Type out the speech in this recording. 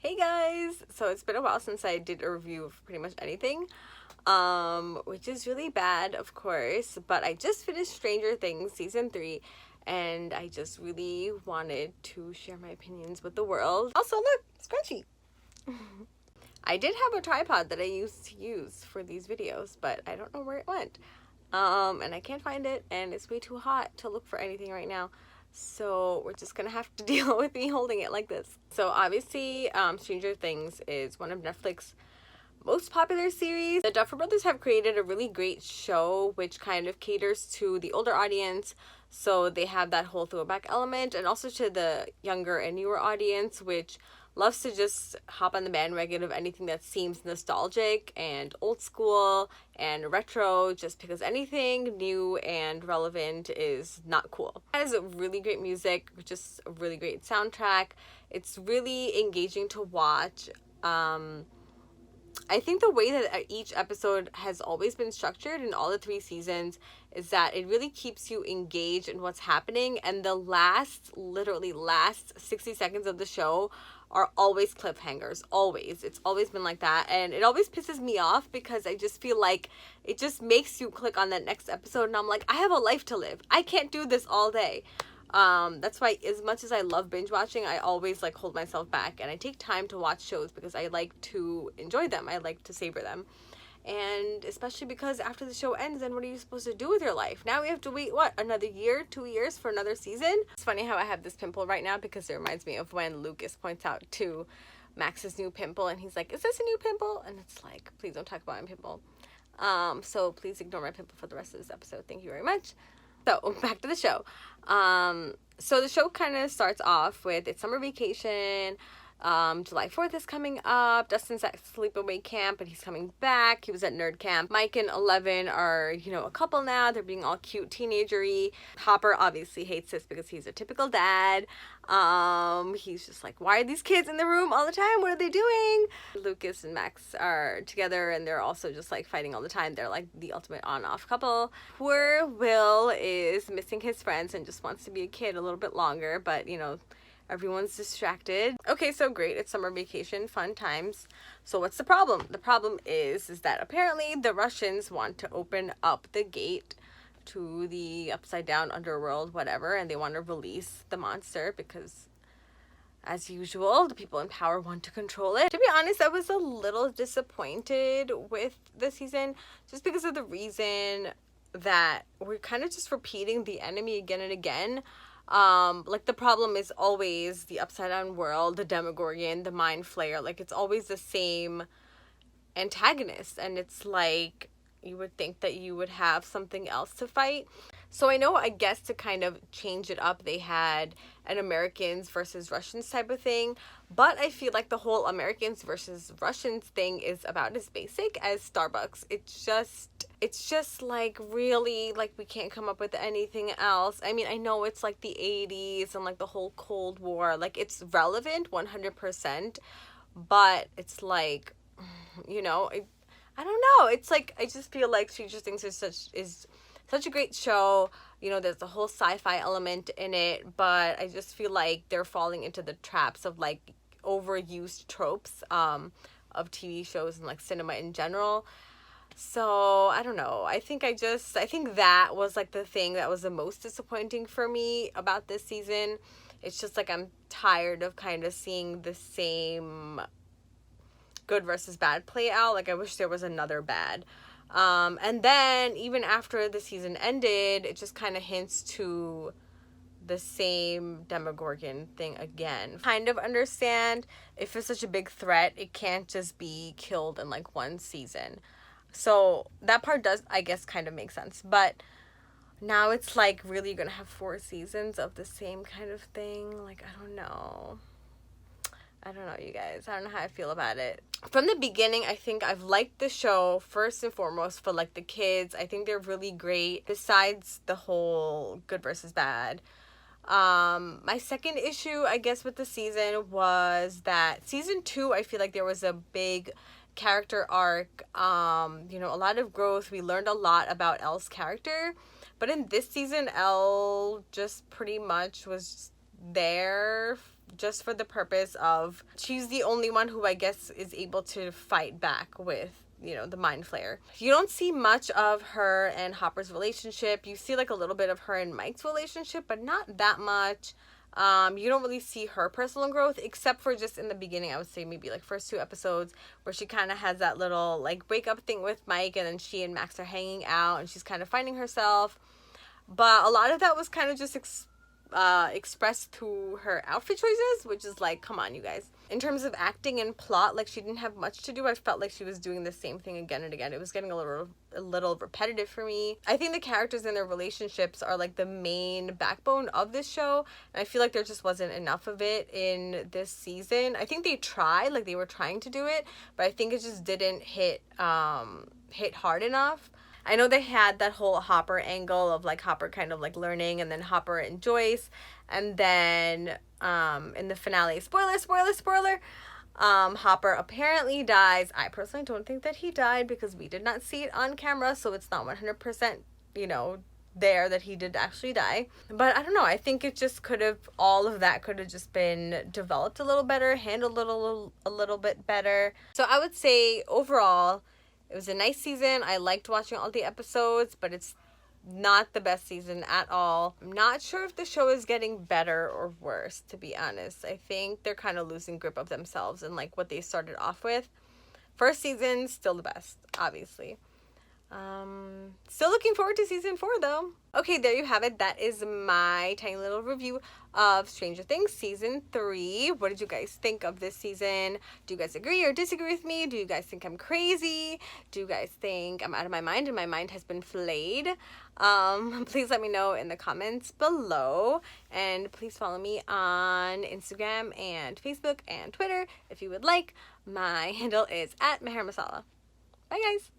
Hey guys! So it's been a while since I did a review of pretty much anything, which is really bad, of course, but I just finished Stranger Things Season 3, and I just really wanted to share my opinions with the world. Also, look, scrunchy! I did have a tripod that I used to use for these videos, but I don't know where it went. And I can't find it, and it's way too hot to look for anything right now. So we're just gonna have to deal with me holding it like this. So obviously, Stranger Things is one of Netflix's most popular series. The Duffer Brothers have created a really great show which kind of caters to the older audience. So they have that whole throwback element, and also to the younger and newer audience, which loves to just hop on the bandwagon of anything that seems nostalgic and old school and retro, just because anything new and relevant is not cool. It has really great music, just a really great soundtrack. It's really engaging to watch. I think the way that each episode has always been structured in all the 3 seasons is that it really keeps you engaged in what's happening, and the literally last 60 seconds of the show are always cliffhangers. Always. It's always been like that, and it always pisses me off because I just feel like it just makes you click on that next episode, and I'm like, I have a life to live. I can't do this all day. That's why, as much as I love binge watching, I always like hold myself back, and I take time to watch shows because I like to enjoy them. I like to savor them. And especially because after the show ends, then what are you supposed to do with your life? Now we have to wait, what, another year, 2 years for another season? It's funny how I have this pimple right now because it reminds me of when Lucas points out to Max's new pimple, and he's like, is this a new pimple? And it's like, please don't talk about my pimple. So please ignore my pimple for the rest of this episode. Thank you very much. So back to the show. So the show kind of starts off with it's summer vacation. July 4th is coming up. Dustin's at sleepaway camp, but he's coming back. He was at nerd camp. Mike and 11 are, a couple now. They're being all cute, teenagery. Hopper obviously hates this because he's a typical dad. He's just like, why are these kids in the room all the time? What are they doing? Lucas and Max are together, and they're also just like fighting all the time. They're like the ultimate on-off couple. Poor Will is missing his friends and just wants to be a kid a little bit longer, but everyone's distracted. Okay, so great. It's summer vacation, fun times. So what's the problem? The problem is that apparently the Russians want to open up the gate to the upside down underworld, whatever, and they want to release the monster because, as usual, the people in power want to control it. To be honest, I was a little disappointed with the season just because of the reason that we're kind of just repeating the enemy again and again. Like the problem is always the upside down world, the Demogorgon, the Mind Flayer. Like it's always the same antagonist, and it's like you would think that you would have something else to fight. So I guess to kind of change it up, they had an Americans versus Russians type of thing, but I feel like the whole Americans versus Russians thing is about as basic as Starbucks. It's just like, really, like, we can't come up with anything else. I mean, I know it's like the 80s and like the whole Cold War, like it's relevant 100%, but it's like, I don't know. It's like, I just feel like Stranger Things is such a great show. There's a whole sci-fi element in it, but I just feel like they're falling into the traps of like overused tropes of TV shows and like cinema in general. So I don't know. I think that was like the thing that was the most disappointing for me about this season. It's just like I'm tired of kind of seeing the same good versus bad play out. Like I wish there was another bad. And then even after the season ended, it just kind of hints to the same Demogorgon thing again. Kind of understand if it's such a big threat, it can't just be killed in like one season. So that part does, I guess, kind of make sense. But now it's like, really gonna have 4 seasons of the same kind of thing? Like, I don't know, you guys. I don't know how I feel about it. From the beginning, I think I've liked the show first and foremost for like the kids. I think they're really great, besides the whole good versus bad. My second issue, I guess, with the season was that season 2, I feel like there was a big character arc, a lot of growth. We learned a lot about Elle's character, but in this season, Elle just pretty much was there just for the purpose of, she's the only one who I guess is able to fight back with, you know, the mind flayer. You don't see much of her and Hopper's relationship. You see like a little bit of her and Mike's relationship, but not that much. You don't really see her personal growth, except for just in the beginning. I would say maybe like first 2 episodes, where she kind of has that little like breakup thing with Mike, and then she and Max are hanging out and she's kind of finding herself. But a lot of that was kind of just expressed through her outfit choices, which is like, come on, you guys. In terms of acting and plot, like, she didn't have much to do. I felt like she was doing the same thing again and again. It was getting a little repetitive for me. I think the characters and their relationships are like the main backbone of this show, and I feel like there just wasn't enough of it in this season. I think they tried, like, they were trying to do it, but I think it just didn't hit hard enough. I know they had that whole Hopper angle of like Hopper kind of like learning, and then Hopper and Joyce, and then in the finale, spoiler, Hopper apparently dies. I personally don't think that he died, because we did not see it on camera, so it's not 100%, you know, there that he did actually die. But I don't know, I think it just could have, all of that could have just been developed a little better, handled a little bit better. So I would say overall, it was a nice season. I liked watching all the episodes, but it's not the best season at all. I'm not sure if the show is getting better or worse, to be honest. I think they're kind of losing grip of themselves and like what they started off with. First season, still the best, obviously. Still looking forward to season 4 though. Okay, there you have it. That is my tiny little review of Stranger Things season 3. What did you guys think of this season? Do you guys agree or disagree with me? Do you guys think I'm crazy? Do you guys think I'm out of my mind and my mind has been flayed? Please let me know in the comments below, and please follow me on Instagram and Facebook and Twitter if you would like. My handle is @mehermasala. Bye guys.